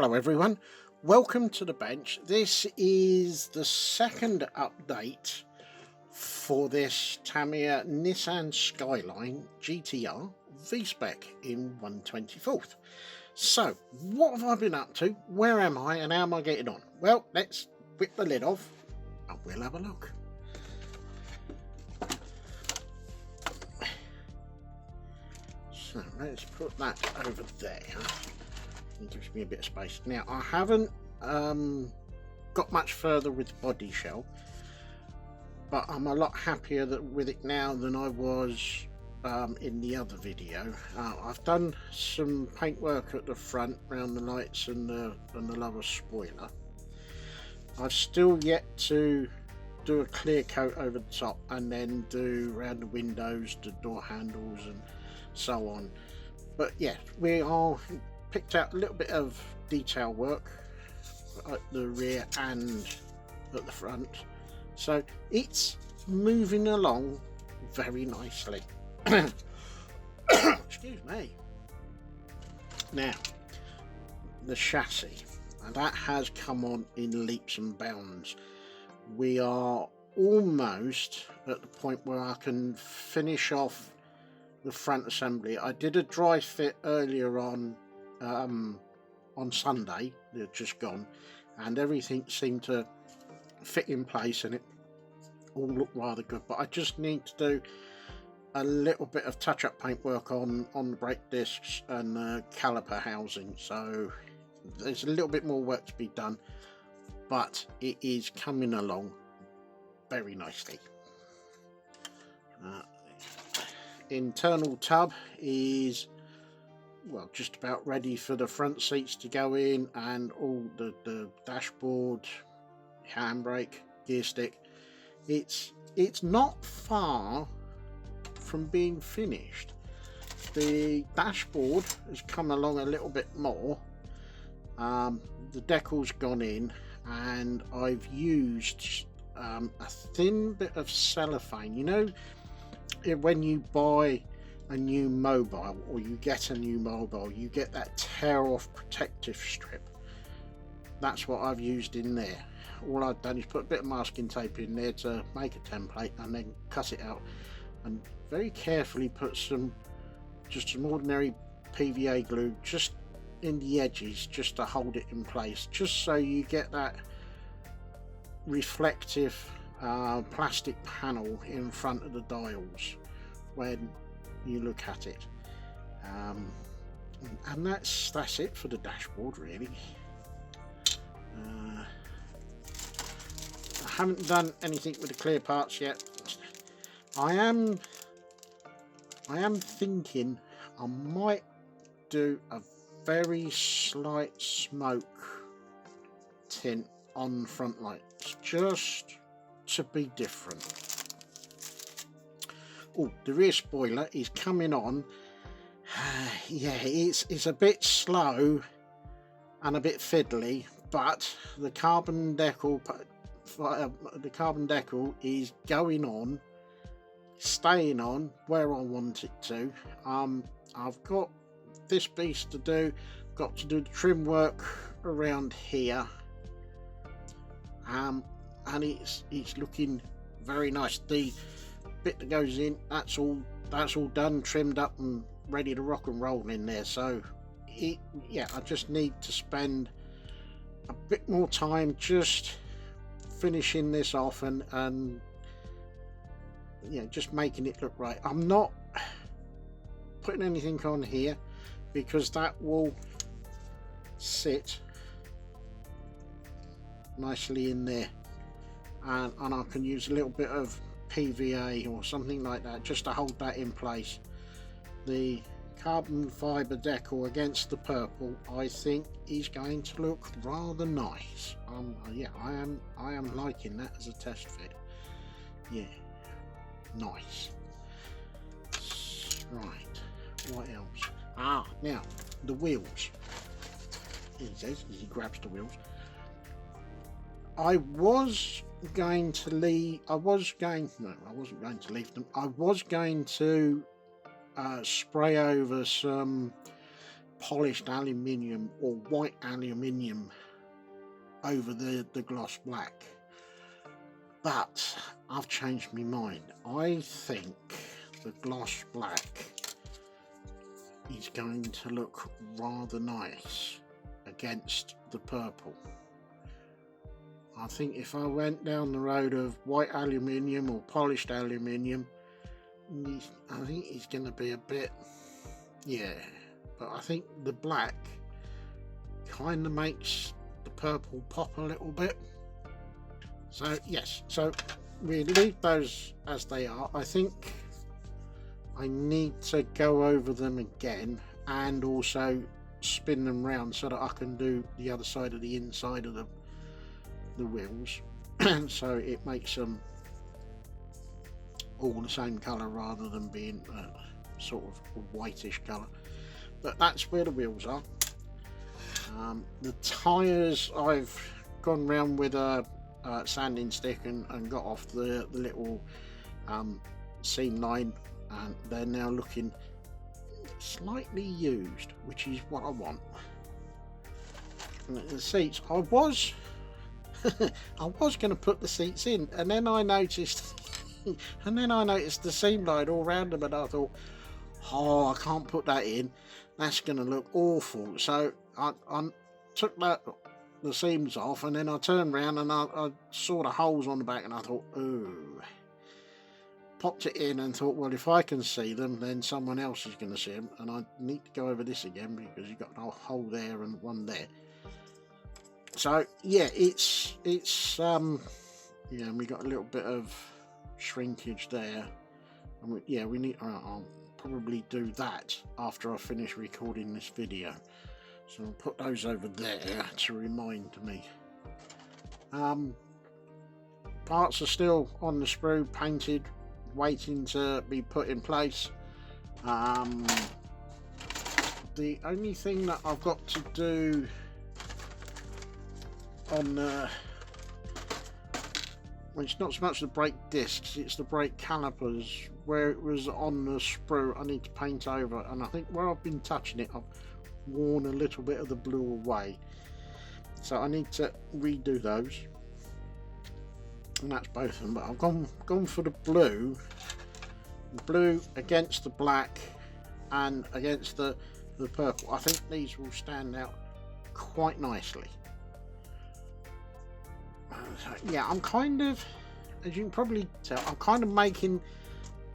Hello everyone, welcome to the bench. This is the second update for this Tamiya Nissan Skyline GTR V-Spec in 1/24. So, what have I been up to, where am I, and how am I getting on? Well, let's whip the lid off and we'll have a look. So, let's put that over there. It gives me a bit of space. Now I haven't got much further with the body shell, but I'm a lot happier with it now than I was in the other video. I've done some paintwork at the front around the lights and the lower spoiler. I've still yet to do a clear coat over the top and then do around the windows, the door handles and so on. But yeah, we are picked out a little bit of detail work at the rear and at the front, so it's moving along very nicely. Excuse me. Now the chassis, and that has come on in leaps and bounds. We are almost at the point where I can finish off the front assembly. I did a dry fit earlier on Sunday, they're just gone, and everything seemed to fit in place and it all looked rather good, but I just need to do a little bit of touch-up paintwork on the brake discs and the caliper housing, so there's a little bit more work to be done, but it is coming along very nicely. Internal tub is, well, just about ready for the front seats to go in, and all the dashboard, handbrake, gear stick. It's not far from being finished. The dashboard has come along a little bit more. The decal's gone in, and I've used a thin bit of cellophane. You know, when you buy a new mobile, or you get a new mobile, you get that tear off protective strip. That's what I've used in there. All I've done is put a bit of masking tape in there to make a template, and then cut it out and very carefully put some ordinary PVA glue just in the edges, just to hold it in place, just so you get that reflective plastic panel in front of the dials when you look at it, and that's it for the dashboard really. I haven't done anything with the clear parts yet. I am thinking I might do a very slight smoke tint on front lights, just to be different. Oh, the rear spoiler is coming on. Yeah, it's a bit slow and a bit fiddly, but the carbon decal is going on, staying on where I want it to. I've got this beast to do. Got to do the trim work around here, and it's looking very nice. The bit that goes in, that's all done, trimmed up and ready to rock and roll in there. So yeah, I just need to spend a bit more time just finishing this off and yeah, just making it look right. I'm not putting anything on here because that will sit nicely in there, and I can use a little bit of PVA or something like that just to hold that in place. The carbon fibre decal against the purple, I think, is going to look rather nice. Yeah, I am liking that as a test fit. Yeah, nice. Right, what else? Now the wheels. He says as he grabs the wheels. I wasn't going to leave them. I was going to spray over some polished aluminium or white aluminium over the gloss black, but I've changed my mind. I think the gloss black is going to look rather nice against the purple. I think if I went down the road of white aluminium or polished aluminium, I think it's going to be a bit, yeah, but I think the black kind of makes the purple pop a little bit. So yes, so we leave those as they are. I think I need to go over them again and also spin them round so that I can do the other side of the inside of the wheels so it makes them all the same colour rather than being sort of a whitish colour. But that's where the wheels are. The tyres, I've gone round with a sanding stick and got off the little seam line, and they're now looking slightly used, which is what I want. And the seats, I was going to put the seats in, and then I noticed the seam line all round them, and I thought, oh, I can't put that in, that's going to look awful. So I took the seams off, and then I turned around and I saw the holes on the back, and I thought, ooh. Popped it in and thought, well, if I can see them, then someone else is going to see them, and I need to go over this again because you've got a hole there and one there. So yeah, it's yeah, we got a little bit of shrinkage there, and we need. I'll probably do that after I finish recording this video. So I'll put those over there to remind me. Parts are still on the sprue, painted, waiting to be put in place. The only thing that I've got to do on well, it's not so much the brake discs, it's the brake calipers where it was on the sprue. I need to paint over, and I think where I've been touching it, I've worn a little bit of the blue away, so I need to redo those, and that's both of them. But I've gone for the blue against the black and against the purple. I think these will stand out quite nicely. Yeah, I'm kind of, as you can probably tell, I'm kind of making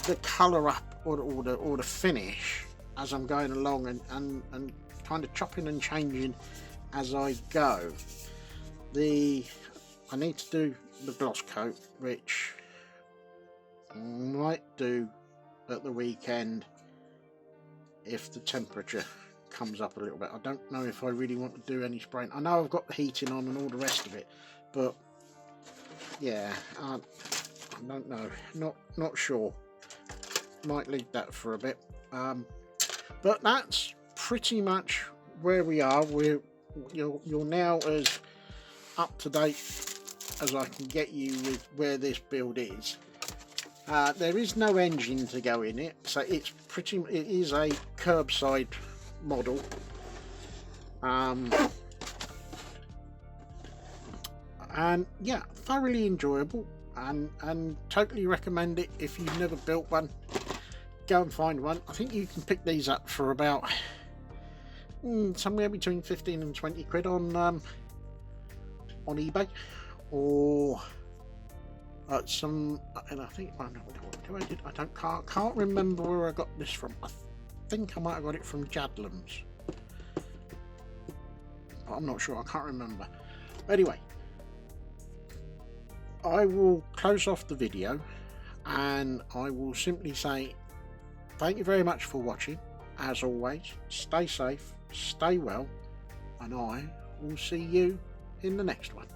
the colour up or the finish as I'm going along, and kind of chopping and changing as I go. I need to do the gloss coat, which I might do at the weekend if the temperature comes up a little bit. I don't know if I really want to do any spraying. I know I've got the heating on and all the rest of it, but yeah, I don't know, not sure. Might leave that for a bit. But that's pretty much where we are. You're now as up to date as I can get you with where this build is. There is no engine to go in it, so it is a curbside model. And yeah, thoroughly enjoyable, and totally recommend it if you've never built one. Go and find one. I think you can pick these up for about somewhere between 15 and 20 quid on eBay, or at some, and I think I can't remember where I got this from. I think I might have got it from Jadlam's, but I'm not sure. I can't remember. Anyway, I will close off the video, and I will simply say thank you very much for watching. As always, stay safe, stay well, and I will see you in the next one.